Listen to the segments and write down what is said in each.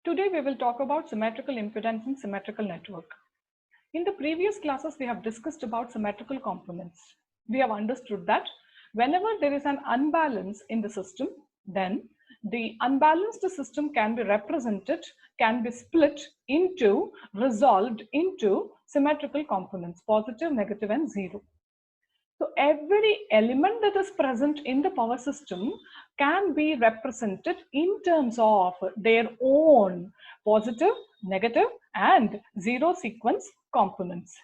Today we will talk about symmetrical impedance in symmetrical network. In the previous classes we have discussed about symmetrical components. We have understood that whenever there is an unbalance in the system, then the unbalanced system can be represented, can be split into, resolved into symmetrical components, positive, negative and zero. So every element that is present in the power system can be represented in terms of their own positive, negative and zero sequence components.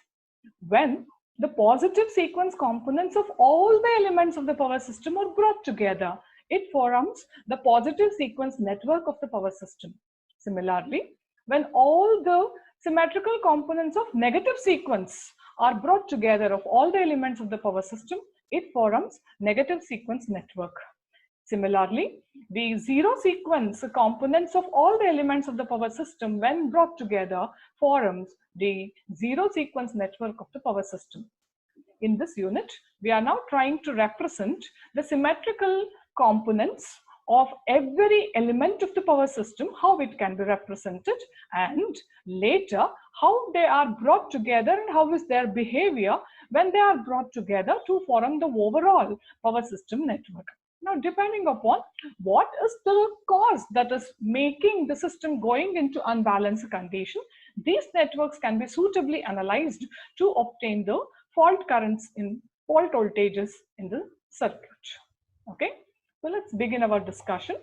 When the positive sequence components of all the elements of the power system are brought together, it forms the positive sequence network of the power system. Similarly, when all the symmetrical components of negative sequence are brought together of all the elements of the power system, it forms negative sequence network. Similarly, the zero sequence components of all the elements of the power system when brought together forms the zero sequence network of the power system. In this unit, we are now trying to represent the symmetrical components of every element of the power system, how it can be represented, and later how they are brought together and how is their behavior when they are brought together to form the overall power system network. Now, depending upon what is the cause that is making the system going into unbalanced condition, these networks can be suitably analyzed to obtain the fault currents in fault voltages in the circuit. Okay, so let's begin our discussion.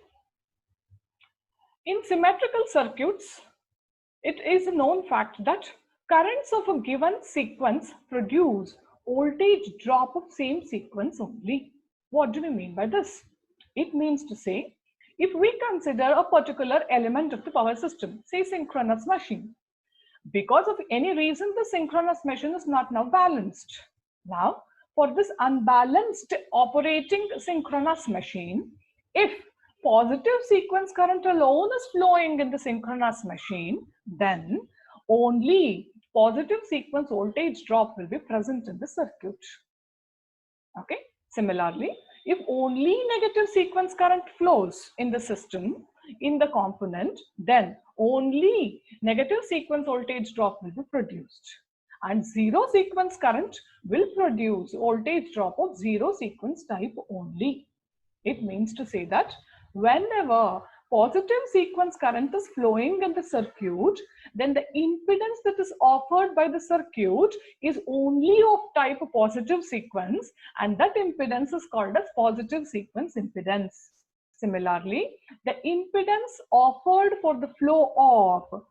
In symmetrical circuits, it is a known fact that currents of a given sequence produce voltage drop of same sequence only. What do we mean by this? It means to say, if we consider a particular element of the power system, say synchronous machine, because of any reason the synchronous machine is not now balanced. Now, for this unbalanced operating synchronous machine, if positive sequence current alone is flowing in the synchronous machine, then only positive sequence voltage drop will be present in the circuit. Okay. Similarly, if only negative sequence current flows in the system, in the component, then only negative sequence voltage drop will be produced. And zero sequence current will produce voltage drop of zero sequence type only. It means to say that whenever positive sequence current is flowing in the circuit, then the impedance that is offered by the circuit is only of type positive sequence, and that impedance is called as positive sequence impedance. Similarly, the impedance offered for the flow of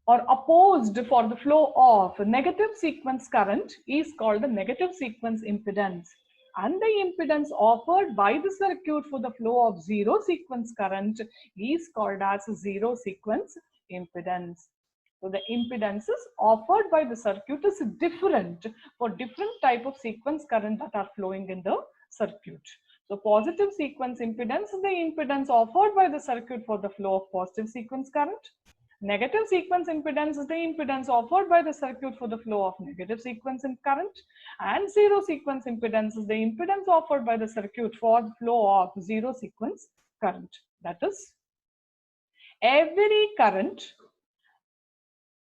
or opposed for the flow of negative sequence current is called the negative sequence impedance, and the impedance offered by the circuit for the flow of zero sequence current is called as zero sequence impedance. So the impedances offered by the circuit is different for different type of sequence current that are flowing in the circuit. So positive sequence impedance is the impedance offered by the circuit for the flow of positive sequence current. Negative sequence impedance is the impedance offered by the circuit for the flow of negative sequence in current, and zero sequence impedance is the impedance offered by the circuit for the flow of zero sequence current. That is, every current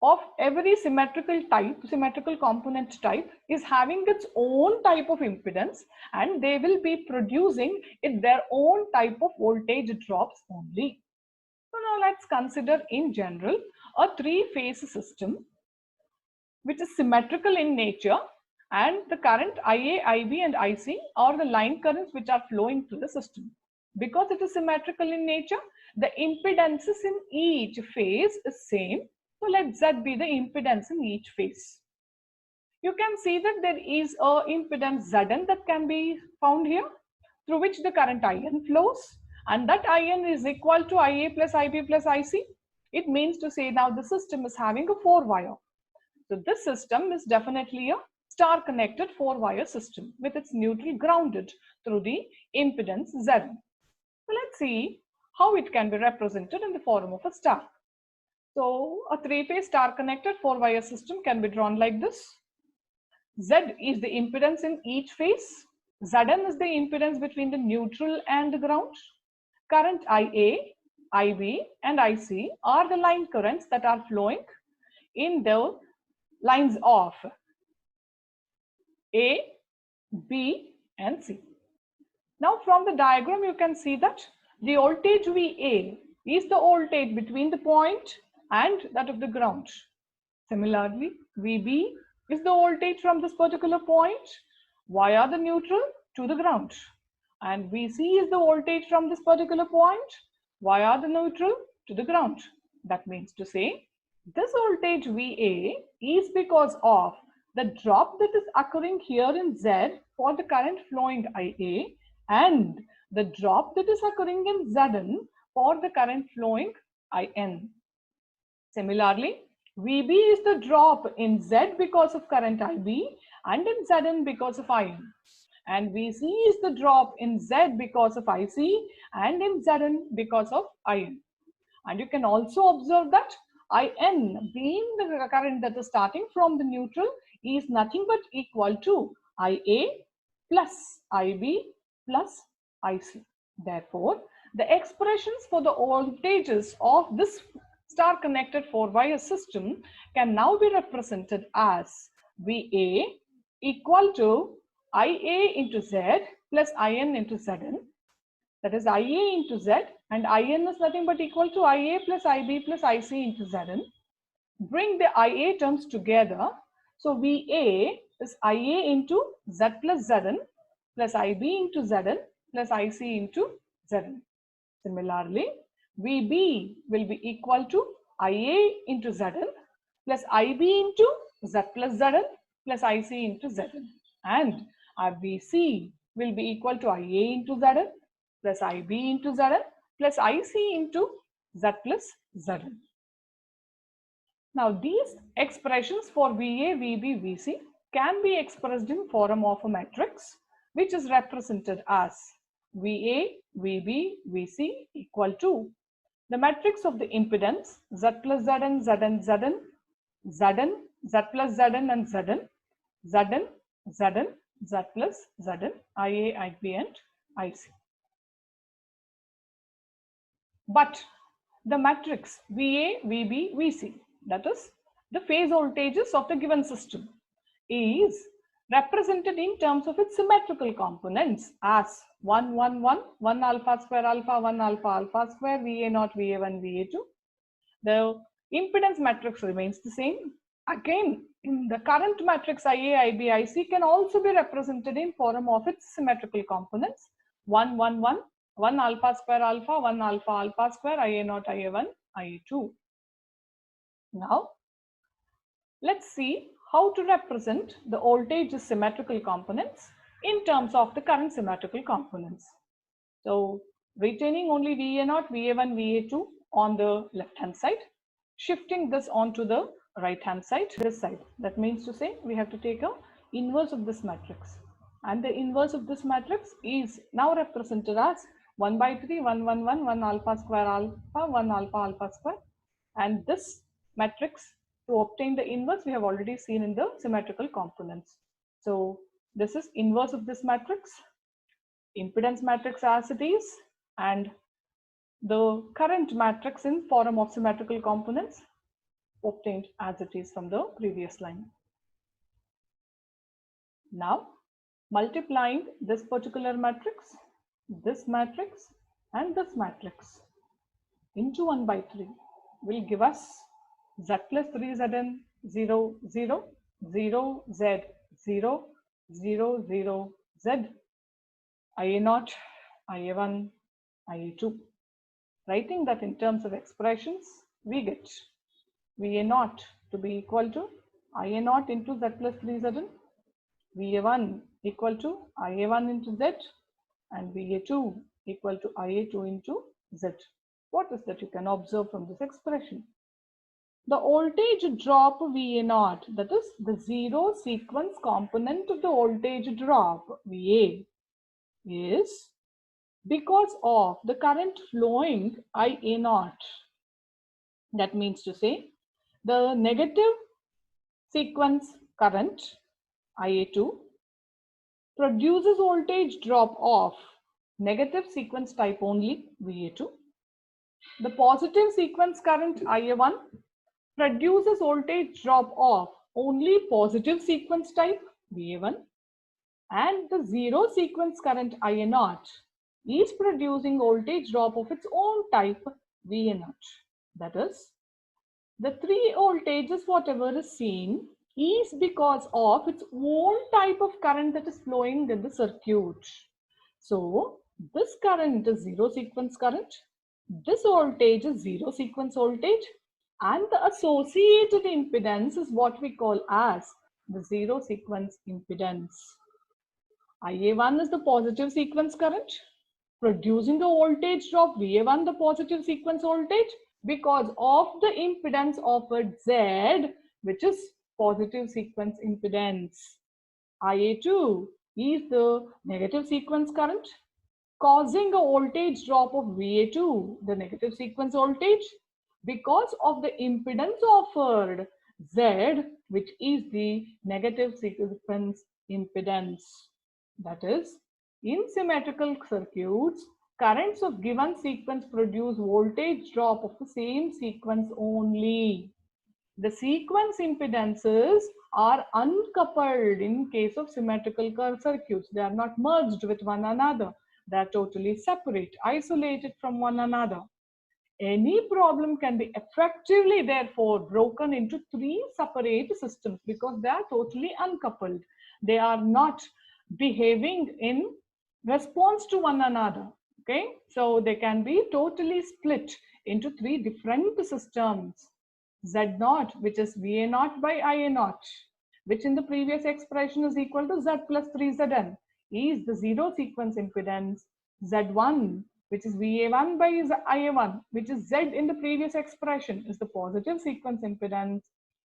of every symmetrical type, symmetrical component type is having its own type of impedance, and they will be producing their own type of voltage drops only. So now let's consider in general a three-phase system which is symmetrical in nature, and the current IA, IB and IC are the line currents which are flowing through the system. Because it is symmetrical in nature, the impedances in each phase is same. So let Z be the impedance in each phase. You can see that there is a impedance Zn that can be found here, through which the current IN flows, and that IN is equal to IA plus IB plus IC. It means to say now the system is having a 4-wire. So this system is definitely a star connected 4-wire system with its neutral grounded through the impedance Z. So let's see how it can be represented in the form of a star. So a 3-phase star connected 4-wire system can be drawn like this. Z is the impedance in each phase. Zn is the impedance between the neutral and the ground. Current IA IB and IC are the line currents that are flowing in the lines of A, B and C. Now from the diagram you can see that the voltage VA is the voltage between the point and that of the ground. Similarly, VB is the voltage from this particular point via the neutral to the ground, and VC is the voltage from this particular point via the neutral to the ground. That means to say, this voltage VA is because of the drop that is occurring here in Z for the current flowing IA and the drop that is occurring in Zn for the current flowing In. Similarly, VB is the drop in Z because of current IB and in Zn because of In. And VC is the drop in Z because of IC and in Zn because of In. And you can also observe that In, being the current that is starting from the neutral, is nothing but equal to IA plus IB plus IC. Therefore, the expressions for the voltages of this star connected 4-wire system can now be represented as VA equal to IA into Z plus In into Zn. That is IA into Z, and In is nothing but equal to IA plus IB plus IC into Zn. Bring the IA terms together. So VA is IA into Z plus Zn plus IB into Zn plus IC into Zn. Similarly, VB will be equal to IA into Zn plus IB into Z plus Zn plus IC into Zn. And our VC will be equal to IA into Zn plus IB into Zn plus IC into Z plus Zn. Now these expressions for VA, VB, VC can be expressed in form of a matrix which is represented as VA, VB, VC equal to the matrix of the impedance Z plus Zn, Zn, Zn, Zn, Z plus Zn and Zn, Zn, Zn, Z plus Zn, IA, IB and IC. But the matrix VA, VB, VC, that is the phase voltages of the given system, is represented in terms of its symmetrical components as 1, 1, 1, 1 alpha square alpha, 1 alpha alpha square, VA naught, VA1, VA2. The impedance matrix remains the same. Again, the current matrix IA, IB, IC can also be represented in form of its symmetrical components 1, 1, 1, 1 alpha square alpha, 1 alpha alpha square, IA naught, IA1, IA2. Now, let's see how to represent the voltage symmetrical components in terms of the current symmetrical components. So, retaining only VA naught, VA1, VA2 on the left hand side, shifting this onto the right hand side, this side. That means to say we have to take a inverse of this matrix, and the inverse of this matrix is now represented as 1 by 3, 1, 1, 1, 1 alpha square alpha, 1 alpha alpha square, and this matrix, to obtain the inverse, we have already seen in the symmetrical components. So this is inverse of this matrix, impedance matrix as it is, and the current matrix in form of symmetrical components obtained as it is from the previous line. Now, multiplying this particular matrix, this matrix and this matrix into 1 by 3 will give us Z plus 3Zn 0, 0, 0, Z 0, 0, 0, Z, IA naught, IA1, IA2. Writing that in terms of expressions, we get VA naught to be equal to IA naught into Z plus 3Zn, VA1 equal to IA1 into Z, and VA2 equal to IA2 into Z. What is that you can observe from this expression? The voltage drop VA naught, that is the zero sequence component of the voltage drop VA, is because of the current flowing IA naught. That means to say the negative sequence current IA2 produces voltage drop of negative sequence type only VA2, The positive sequence current IA1 produces voltage drop of only positive sequence type VA1, and the zero sequence current IA0 is producing voltage drop of its own type VA0. That is, the three voltages whatever is seen is because of its own type of current that is flowing in the circuit. So this current is zero sequence current, this voltage is zero sequence voltage, and the associated impedance is what we call as the zero sequence impedance. IA1 is the positive sequence current producing the voltage drop VA1, the positive sequence voltage, because of the impedance offered Z, which is positive sequence impedance. IA2 is the negative sequence current causing a voltage drop of VA2, the negative sequence voltage, because of the impedance offered Z, which is the negative sequence impedance. That is, in symmetrical circuits, currents of given sequence produce voltage drop of the same sequence only. The sequence impedances are uncoupled in case of symmetrical circuits. They are not merged with one another. They are totally separate, isolated from one another. Any problem can be effectively, therefore, broken into three separate systems because they are totally uncoupled. They are not behaving in response to one another. Okay, so they can be totally split into three different systems. Z0, which is VA0 by IA0, which in the previous expression is equal to Z plus 3Zn, is the zero sequence impedance. Z1, which is VA1 by IA1, which is Z in the previous expression, is the positive sequence impedance.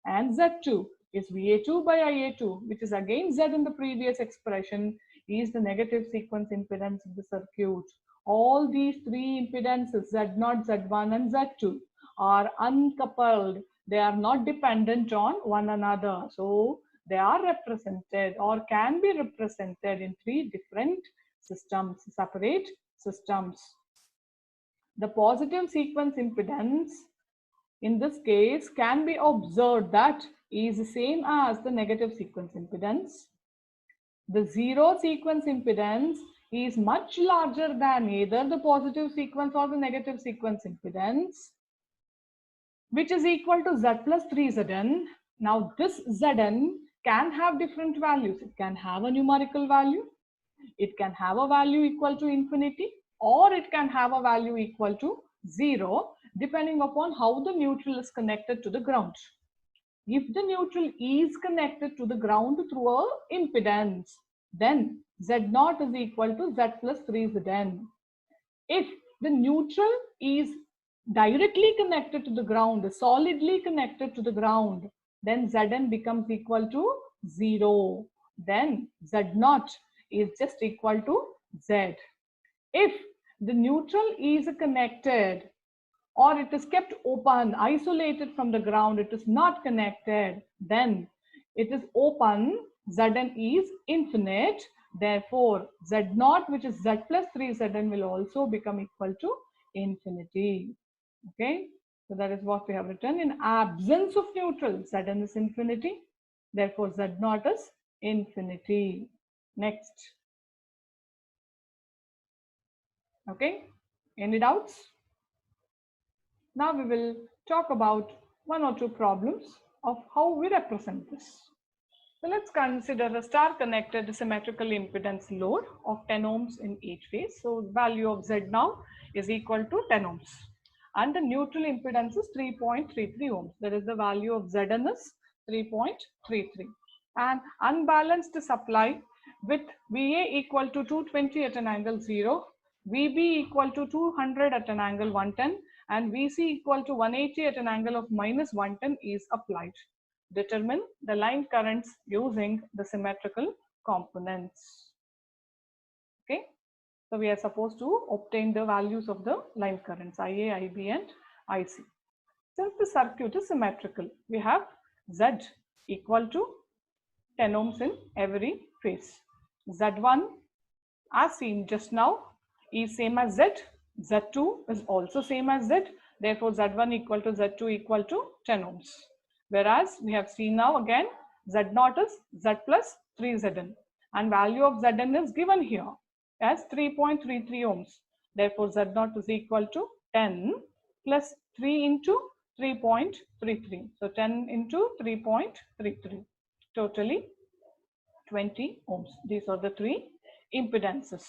And Z2 is VA2 by IA2, which is again Z in the previous expression, is the negative sequence impedance of the circuit. All these three impedances, Z0, Z1 and Z2, are uncoupled. They are not dependent on one another. So they are represented or can be represented in three different systems, separate systems. The positive sequence impedance in this case can be observed that is the same as the negative sequence impedance. The zero sequence impedance is much larger than either the positive sequence or the negative sequence impedance, which is equal to Z plus 3Zn. Now this Zn can have different values. It can have a numerical value, it can have a value equal to infinity, or it can have a value equal to 0, depending upon how the neutral is connected to the ground. If the neutral is connected to the ground through a impedance, then Z0 is equal to Z plus 3Zn. If the neutral is directly connected to the ground, solidly connected to the ground, then Zn becomes equal to 0. Then Z0 is just equal to Z. If the neutral is connected or it is kept open, isolated from the ground, it is not connected, then it is open, Zn is infinite. Therefore, Z0, which is Z plus 3Zn, will also become equal to infinity. Okay, so that is what we have written. In absence of neutral, Zn is infinity. Therefore, Z0 is infinity. Next. Okay, any doubts? Now we will talk about one or two problems of how we represent this. So let's consider a star connected symmetrical impedance load of 10 ohms in each phase. So value of Z now is equal to 10 ohms. And the neutral impedance is 3.33 ohms. That is the value of Zn is 3.33. And unbalanced supply with VA equal to 220 at an angle 0, VB equal to 200 at an angle 110, and VC equal to 180 at an angle of minus 110 is applied. Determine the line currents using the symmetrical components. Okay, so we are supposed to obtain the values of the line currents IA, IB and IC. Since the circuit is symmetrical, we have Z equal to 10 ohms in every phase. Z1 as seen just now is same as Z, Z2 is also same as Z. Therefore, Z1 equal to Z2 equal to 10 ohms. Whereas we have seen now again Z0 is Z plus 3Zn, and value of Zn is given here as 3.33 ohms. Therefore, Z0 is equal to 10 plus 3 into 3.33. So 10 into 3.33. Totally 20 ohms. These are the three impedances.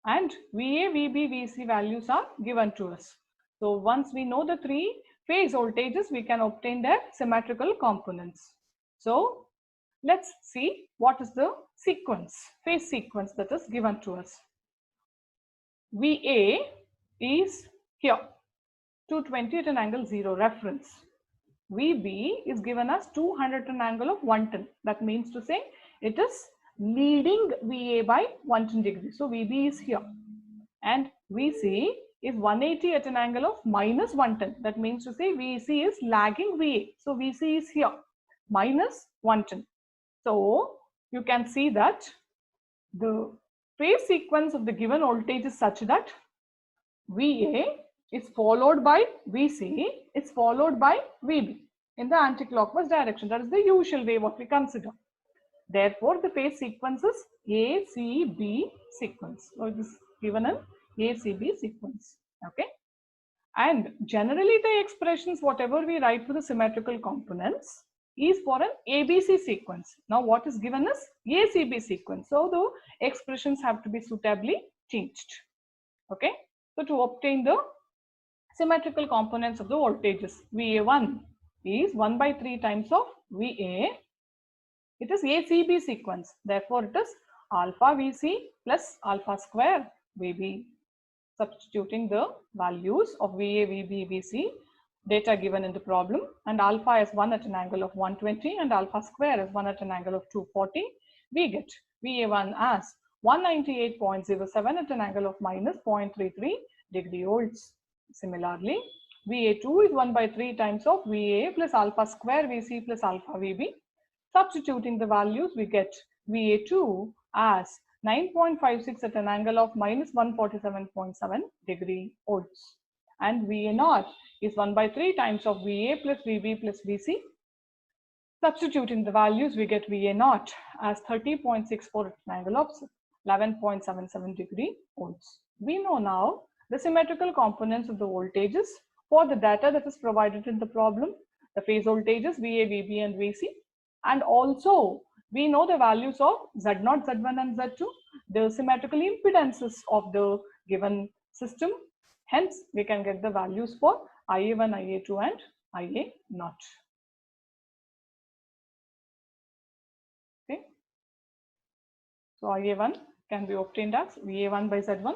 And VA, VB, VC values are given to us. So once we know the three phase voltages, we can obtain their symmetrical components. So let's see what is the sequence, phase sequence that is given to us. VA is here, 220 at an angle 0 reference. VB is given as 200 at an angle of 110. That means to say it is leading VA by 110 degrees. So VB is here. And VC is 180 at an angle of minus 110. That means to say VC is lagging VA. So VC is here, minus 110. So you can see that the phase sequence of the given voltage is such that VA is followed by VC, is followed by VB in the anti-clockwise direction. That is the usual way what we consider. Therefore, the phase sequence is ACB sequence. So it is given in ACB sequence. Okay. And generally the expressions, whatever we write for the symmetrical components, is for an ABC sequence. Now what is given is ACB sequence. So the expressions have to be suitably changed. Okay. So to obtain the symmetrical components of the voltages, VA1 is 1 by 3 times of VA. It is ACB sequence. Therefore, it is alpha VC plus alpha square VB. Substituting the values of VA, VB, VC, data given in the problem, and alpha is 1 at an angle of 120 and alpha square is 1 at an angle of 240. We get VA1 as 198.07 at an angle of minus 0.33 degree volts. Similarly, VA2 is 1 by 3 times of VA plus alpha square VC plus alpha VB. Substituting the values, we get VA2 as 9.56 at an angle of minus 147.7 degree volts. And VA0 is 1 by 3 times of VA plus VB plus VC. Substituting the values, we get VA0 as 30.64 at an angle of 11.77 degree volts. We know now the symmetrical components of the voltages for the data that is provided in the problem, the phase voltages VA, VB and VC. And also we know the values of Z0, Z1 and Z2, the symmetrical impedances of the given system. Hence, we can get the values for IA1, IA2 and IA0. Okay. So IA1 can be obtained as VA1 by Z1,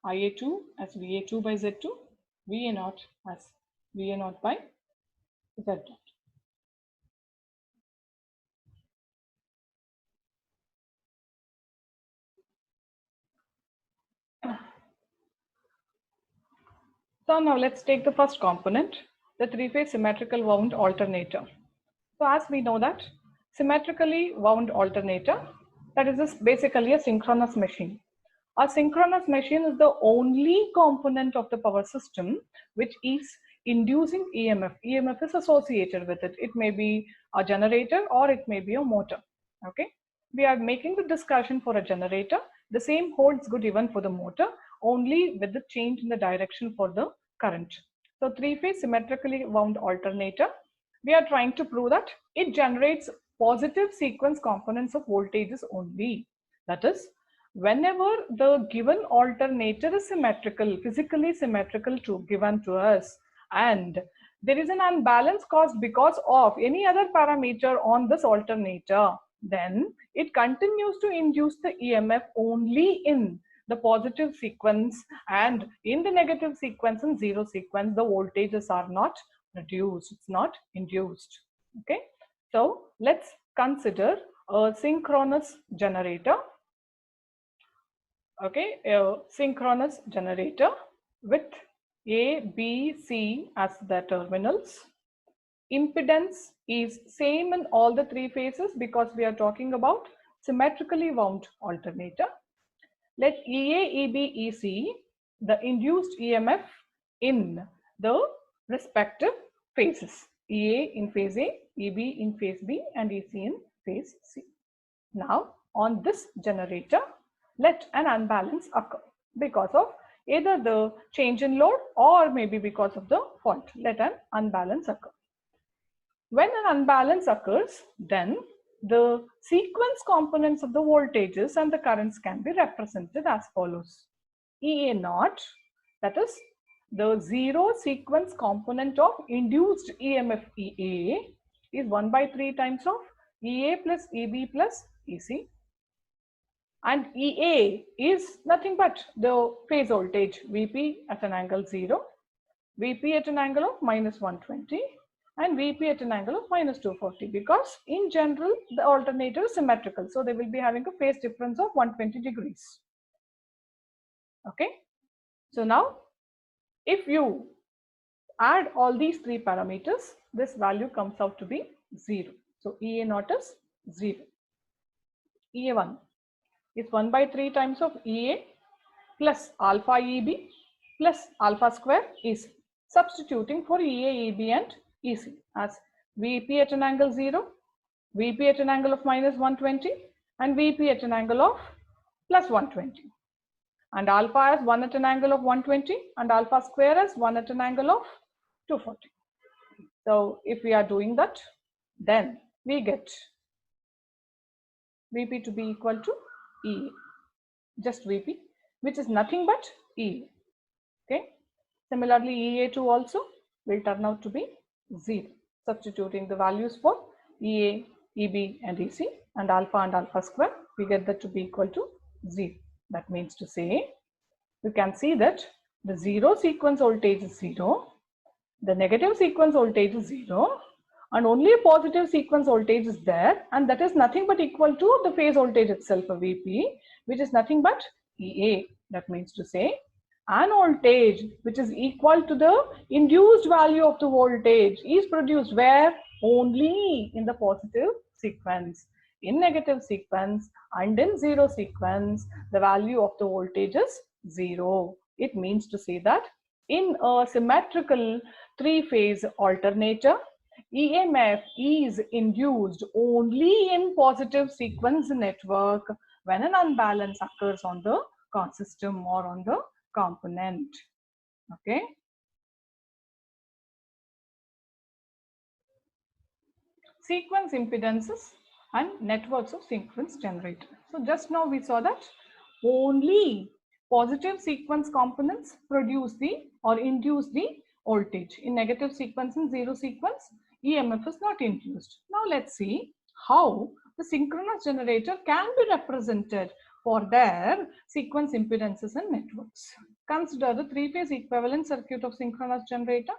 IA2 as VA2 by Z2, VA0 as VA0 by Z0. So now let's take the first component, the three-phase symmetrical wound alternator. So as we know that symmetrically wound alternator, that is basically a synchronous machine. A synchronous machine is the only component of the power system which is inducing EMF. EMF is associated with it. It may be a generator or it may be a motor. Okay. We are making the discussion for a generator. The same holds good even for the motor, only with the change in the direction for the current. So three-phase symmetrically wound alternator, we are trying to prove that it generates positive sequence components of voltages only. That is, whenever the given alternator is symmetrical, physically symmetrical to given to us, and there is an unbalance caused because of any other parameter on this alternator, then it continues to induce the EMF only in the positive sequence, and in the negative sequence and zero sequence, the voltages are not produced, it's not induced. Okay, so let's consider a synchronous generator. Okay, a synchronous generator with A, B, C as the terminals. Impedance is same in all the three phases because we are talking about symmetrically wound alternator. Let EA, EB, EC the induced EMF in the respective phases. EA in phase A, EB in phase B, and EC in phase C. Now, on this generator, let an unbalance occur because of either the change in load or maybe because of the fault. Let an unbalance occur. When an unbalance occurs, then the sequence components of the voltages and the currents can be represented as follows. EA naught, that is the zero sequence component of induced EMF EA, is 1 by 3 times of EA plus EB plus EC. And EA is nothing but the phase voltage VP at an angle 0, VP at an angle of minus 120, and VP at an angle of minus 240, because in general the alternator is symmetrical, so they will be having a phase difference of 120 degrees. Okay, so now if you add all these three parameters, this value comes out to be 0. So EA naught is 0. EA1 is 1 by 3 times of EA plus alpha EB plus alpha square EC, substituting for EA, EB and EC as VP at an angle 0, VP at an angle of minus 120, and VP at an angle of plus 120. And alpha as 1 at an angle of 120 and alpha square as 1 at an angle of 240. So if we are doing that, then we get VP to be equal to EA, just VP, which is nothing but EA. Okay. Similarly, EA2 also will turn out to be 0, substituting the values for EA, EB and EC and alpha square, we get that to be equal to 0. That means to say, you can see that the zero sequence voltage is 0, the negative sequence voltage is 0, and only a positive sequence voltage is there, and that is nothing but equal to the phase voltage itself, a VP, which is nothing but EA. That means to say, an voltage which is equal to the induced value of the voltage is produced where? Only in the positive sequence. In negative sequence and in zero sequence, the value of the voltage is 0. It means to say that in a symmetrical three-phase alternator, EMF is induced only in positive sequence network when an unbalance occurs on the consystem or on the component. Okay. Sequence impedances and networks of sequence generator. So just now we saw that only positive sequence components produce the or induce the voltage. In negative sequence and zero sequence, EMF is not induced. Now let's see how the synchronous generator can be represented for their sequence impedances and networks. Consider the three-phase equivalent circuit of synchronous generator.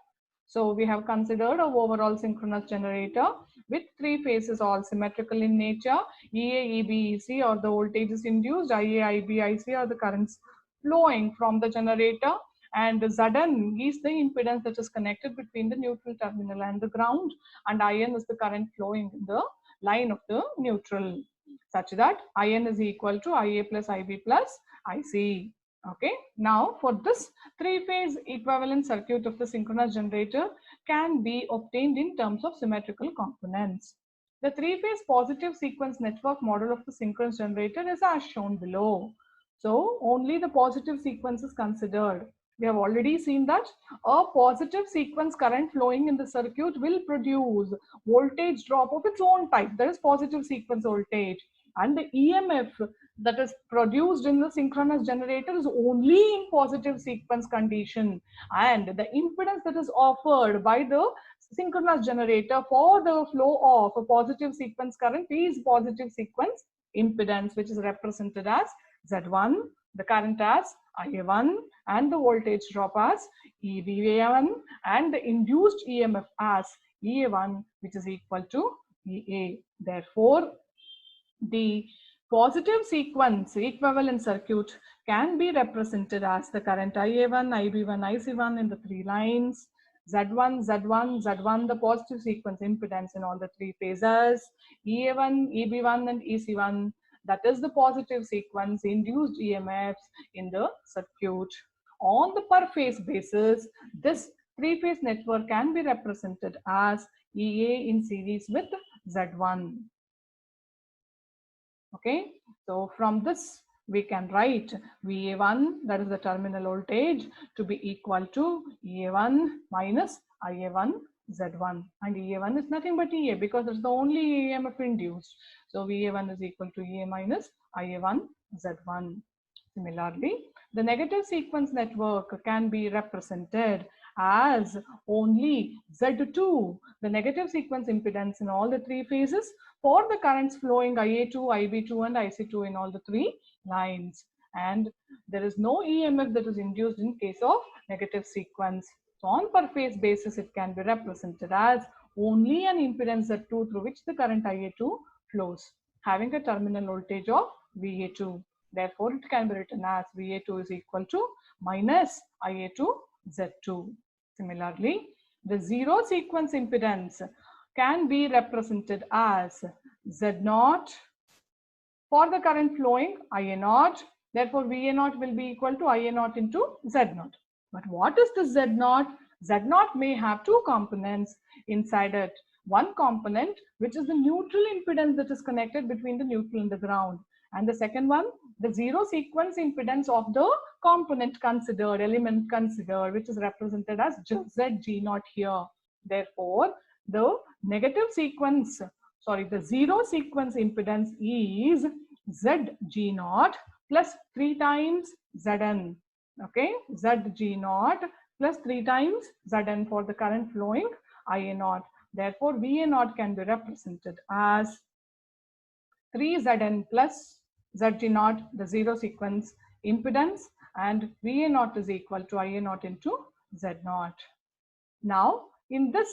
So we have considered an overall synchronous generator with three phases all symmetrical in nature. EA, EB, EC or the voltages induced, IA, IB, IC are the currents flowing from the generator, and Zn is the impedance that is connected between the neutral terminal and the ground, and In is the current flowing in the line of the neutral, such that In is equal to IA plus IB plus IC. Okay, now for this three-phase equivalent circuit of the synchronous generator can be obtained in terms of symmetrical components. The three-phase positive sequence network model of the synchronous generator is as shown below. So only the positive sequence is considered. We have already seen that a positive sequence current flowing in the circuit will produce voltage drop of its own type, that is positive sequence voltage, and the EMF that is produced in the synchronous generator is only in positive sequence condition, and the impedance that is offered by the synchronous generator for the flow of a positive sequence current is positive sequence impedance, which is represented as Z1, the current as IA1, and the voltage drop as EB1, and the induced EMF as EA1, which is equal to EA. Therefore, the positive sequence equivalent circuit can be represented as the current IA1, IB1, IC1 in the three lines, Z1, Z1, Z1, the positive sequence impedance in all the three phases, EA1, EB1 and EC1, that is the positive sequence induced EMFs in the circuit. on the per phase basis, this three-phase network can be represented as EA in series with Z1. Okay, so from this we can write VA1, that is the terminal voltage, to be equal to EA1 minus IA1 Z1, and EA1 is nothing but EA because it's the only EMF induced. So VA1 is equal to EA minus IA1 Z1. Similarly, the negative sequence network can be represented as only Z2, the negative sequence impedance in all the three phases for the currents flowing IA2, IB2 and IC2 in all the three lines. And there is no EMF that is induced in case of negative sequence. So on per phase basis, it can be represented as only an impedance Z2 through which the current IA2 flows, having a terminal voltage of VA2. Therefore, it can be written as VA2 is equal to minus IA2 Z2. Similarly, the zero sequence impedance can be represented as Z0 for the current flowing IA0. Therefore, VA0 will be equal to IA0 into Z0. But what is the Z0? Z0 may have two components inside it. One component, which is the neutral impedance that is connected between the neutral and the ground. And the second one, the zero sequence impedance of the component considered, element considered, which is represented as ZG0 here. Therefore, the negative sequence, the zero sequence impedance is ZG0 plus 3 times Zn. Okay, ZG0 plus 3 times Zn for the current flowing IA0. Therefore, VA0 can be represented as 3Zn plus Zg0, the zero sequence impedance, and VA0 is equal to IA0 into Z0. Now, in this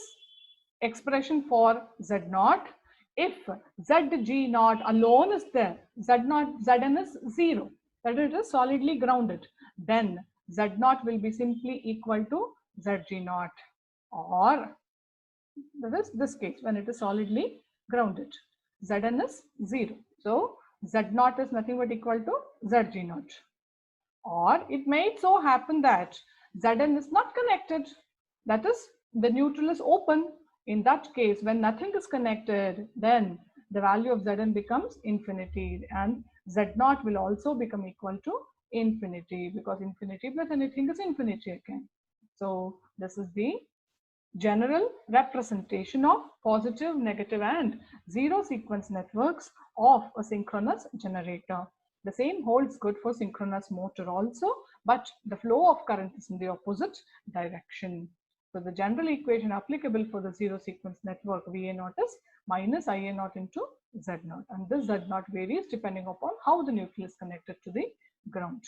expression for Z0, if Zg0 alone is there, Zn is 0, that it is solidly grounded, then Z0 will be simply equal to Zg0, or that is this case when it is solidly grounded. Zn is 0. So Z0 is nothing but equal to Zg0. Or it may so happen that Zn is not connected, that is the neutral is open. In that case, when nothing is connected, then the value of Zn becomes infinity, and Z0 will also become equal to infinity, because infinity plus anything is infinity again. So this is the general representation of positive, negative and zero sequence networks of a synchronous generator. The same holds good for synchronous motor also, but the flow of current is in the opposite direction. So the general equation applicable for the zero sequence network VA0 is minus IA0 into Z0, and this Z0 varies depending upon how the neutral is connected to the ground.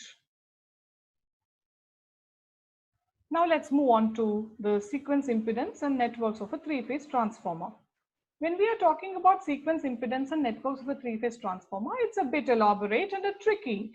Now let's move on to the sequence impedance and networks of a three-phase transformer. When we are talking about sequence impedance and networks of a three-phase transformer, it's a bit elaborate and a tricky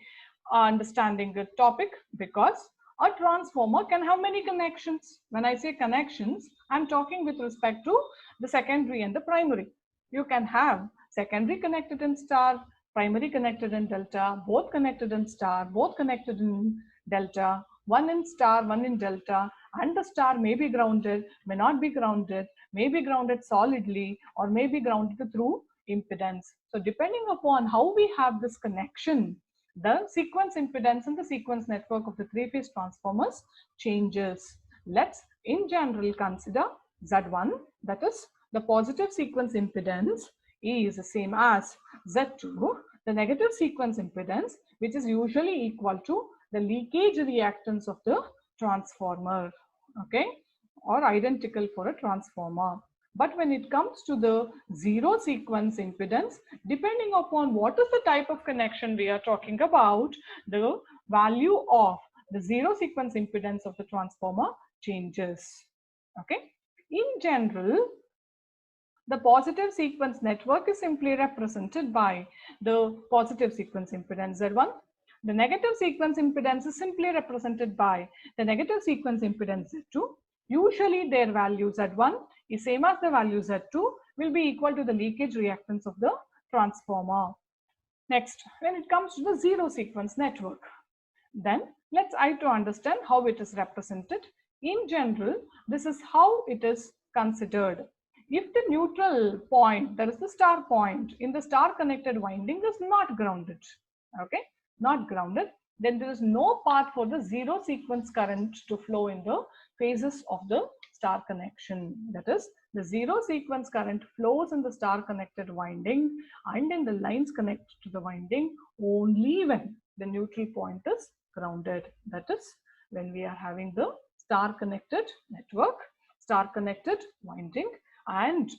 understanding the topic, because a transformer can have many connections. When I say connections, I'm talking with respect to the secondary and the primary. You can have secondary connected in star, primary connected in delta, both connected in star, both connected in delta, one in star, one in delta, and the star may be grounded, may not be grounded, may be grounded solidly, or may be grounded through impedance. So depending upon how we have this connection, the sequence impedance and the sequence network of the three-phase transformers changes. Let's in general consider Z1, that is the positive sequence impedance is the same as Z2, the negative sequence impedance, which is usually equal to the leakage reactance of the transformer, okay, or identical for a transformer. But when it comes to the zero sequence impedance, depending upon what is the type of connection we are talking about, the value of the zero sequence impedance of the transformer changes. Okay. In general, the positive sequence network is simply represented by the positive sequence impedance Z1. The negative sequence impedance is simply represented by the negative sequence impedance Z2. Usually their value Z1 is same as the value Z2 will be equal to the leakage reactance of the transformer. Next, when it comes to the zero sequence network, Then let's try to understand how it is represented. In general, this is how it is considered. If the neutral point, that is the star point in the star connected winding, is not grounded, okay, not grounded, then there is no path for the zero sequence current to flow in the phases of the star connection. That is, the zero sequence current flows in the star connected winding and in the lines connected to the winding only when the neutral point is grounded. That is, when we are having the star connected network, star connected winding, and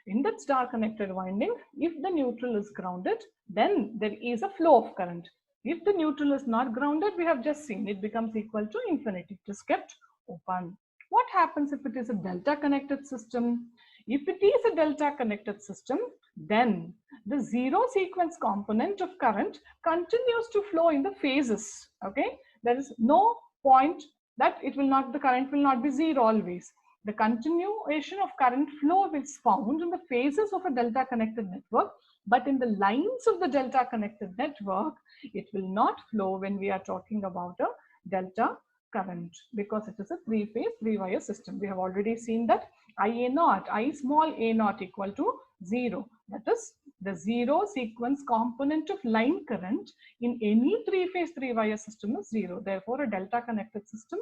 in that star connected winding, if the neutral is grounded, then there is a flow of current. If the neutral is not grounded, we have just seen it becomes equal to infinity. It is kept open. What happens if it is a delta connected system? If it is a delta connected system, then the zero sequence component of current continues to flow in the phases. Okay, there is no point that it will not, the current will not be zero always. The continuation of current flow is found in the phases of a delta connected network, but in the lines of the delta connected network, it will not flow when we are talking about a delta current, because it is a three-phase, three-wire system. We have already seen that I naught, I small a naught equal to 0. That is the zero sequence component of line current in any three-phase, three-wire system is 0. Therefore, a delta connected system,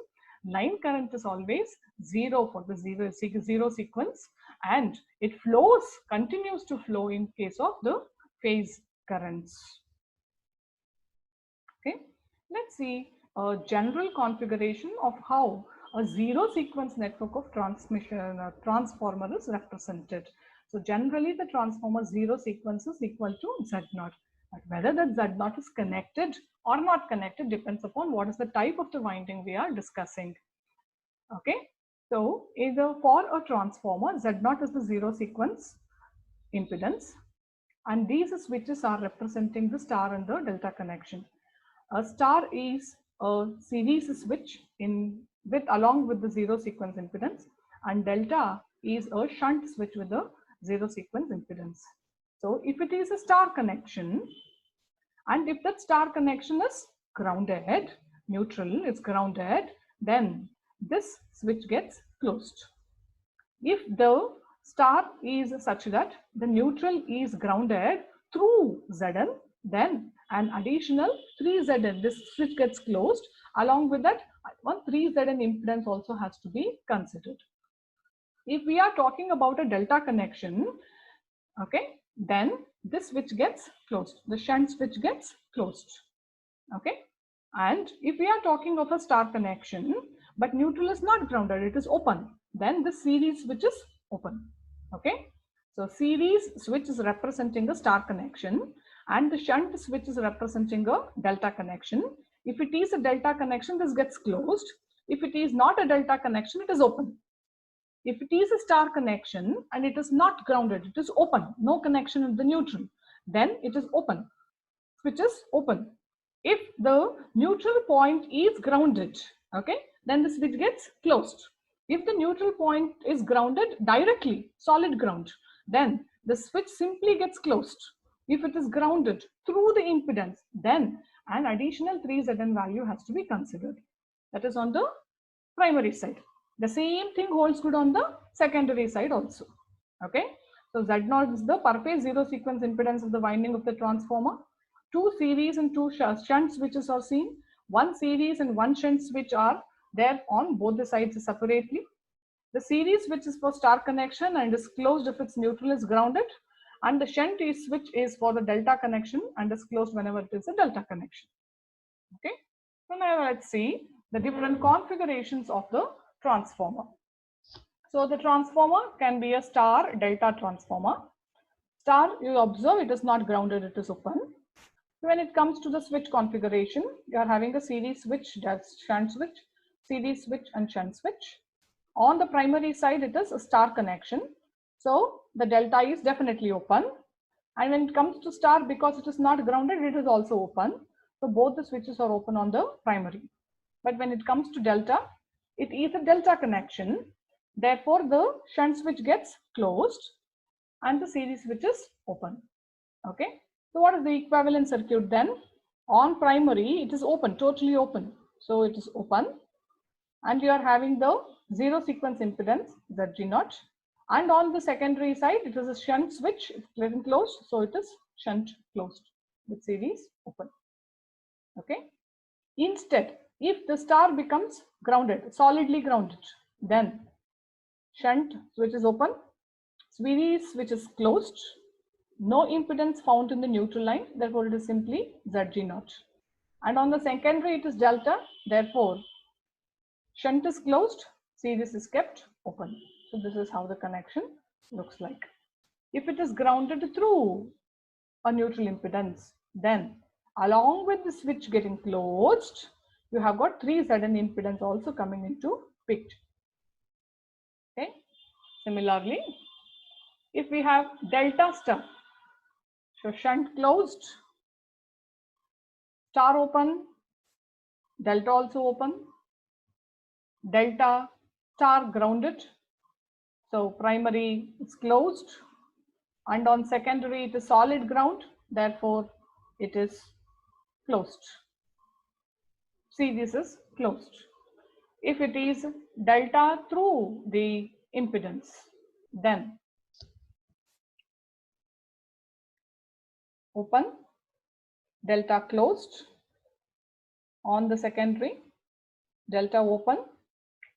line current is always 0 for the zero sequence, and it flows, continues to flow in case of the phase currents. Okay, let's see a general configuration of how a zero sequence network of transmission transformer is represented. So generally the transformer zero sequence is equal to Z0. But whether that Z0 is connected or not connected depends upon what is the type of the winding we are discussing. Okay, so either for a transformer, Z0 is the zero sequence impedance, and these switches are representing the star and the delta connection. A star is a series switch along with the zero sequence impedance, and delta is a shunt switch with the zero sequence impedance. So if it is a star connection, and if that star connection is grounded, neutral is grounded, then this switch gets closed. If the star is such that the neutral is grounded through Zn, then an additional 3Zn, this switch gets closed. Along with that, one 3Zn impedance also has to be considered. If we are talking about a delta connection, okay, then this switch gets closed, the shunt switch gets closed. Okay, and if we are talking of a star connection but neutral is not grounded, it is open, then the series switch is open. Okay, so series switch is representing a star connection and the shunt switch is representing a delta connection. If it is a delta connection, this gets closed. If it is not a delta connection, it is open. If it is a star connection and it is not grounded, it is open, no connection with the neutral, then it is open, switch is open. If the neutral point is grounded, okay, then the switch gets closed. If the neutral point is grounded directly, solid ground, then the switch simply gets closed. If it is grounded through the impedance, then an additional 3Zn value has to be considered. That is on the primary side. The same thing holds good on the secondary side also. Okay, so Z0 is the per phase zero sequence impedance of the winding of the transformer. Two series and two shunt switches are seen. One series and one shunt switch are there on both the sides separately. The series switch is for star connection and is closed if its neutral is grounded, and the shunt switch is for the delta connection and is closed whenever it is a delta connection. Okay, so now let's see the different configurations of the transformer. So the transformer can be a star delta transformer. Star, you observe it is not grounded, it is open. When it comes to the switch configuration, you are having a series switch, shunt switch, series switch and shunt switch. On the primary side, it is a star connection. So the delta is definitely open. And when it comes to star, because it is not grounded, it is also open. So both the switches are open on the primary. But when it comes to delta, it is a delta connection. Therefore, the shunt switch gets closed and the series switch is open. Okay. So what is the equivalent circuit then? On primary, it is open, totally open. So it is open, and you are having the zero sequence impedance Zg0. And on the secondary side, it is a shunt switch, it's getting closed, so it is shunt closed with series open. Okay. Instead, if the star becomes grounded, solidly grounded, then shunt switch is open, series switch is closed, no impedance found in the neutral line, therefore it is simply Zg0. And on the secondary, it is delta, therefore shunt is closed, series is kept open. So this is how the connection looks like. If it is grounded through a neutral impedance, then along with the switch getting closed, you have got 3 Zn impedance also coming into picture. Okay. Similarly, if we have delta star, so shunt closed, star open, delta also open, delta star grounded, so primary is closed, and on secondary it is solid ground, therefore it is closed. Series is closed. If it is delta through the impedance, then open, delta closed, on the secondary, delta open,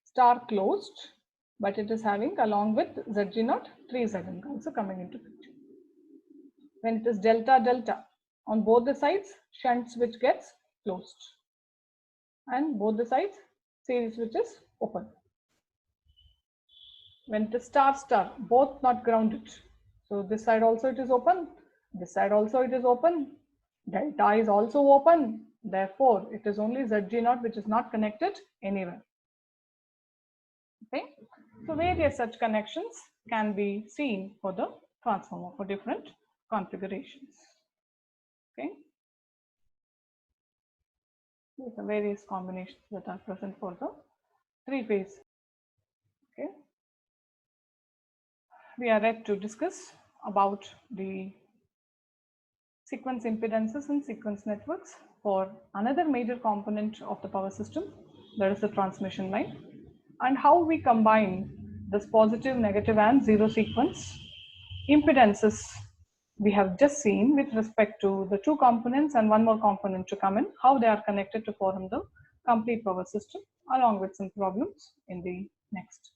star closed, but it is having along with Zg0 3 Zn also coming into picture. When it is delta delta on both the sides, shunt switch gets closed, and both the sides series switch is open. When it is star star, both not grounded, so this side also it is open, this side also it is open, delta is also open, therefore it is only Zg0 which is not connected anywhere. Okay, so various such connections can be seen for the transformer for different configurations. Okay, these are various combinations that are present for the 3-phase. Okay, we are ready to discuss about the sequence impedances and sequence networks for another major component of the power system, that is the transmission line, and how we combine this positive, negative and zero sequence impedances we have just seen with respect to the 2 components and 1 more component to come in, how they are connected to form the complete power system, along with some problems in the next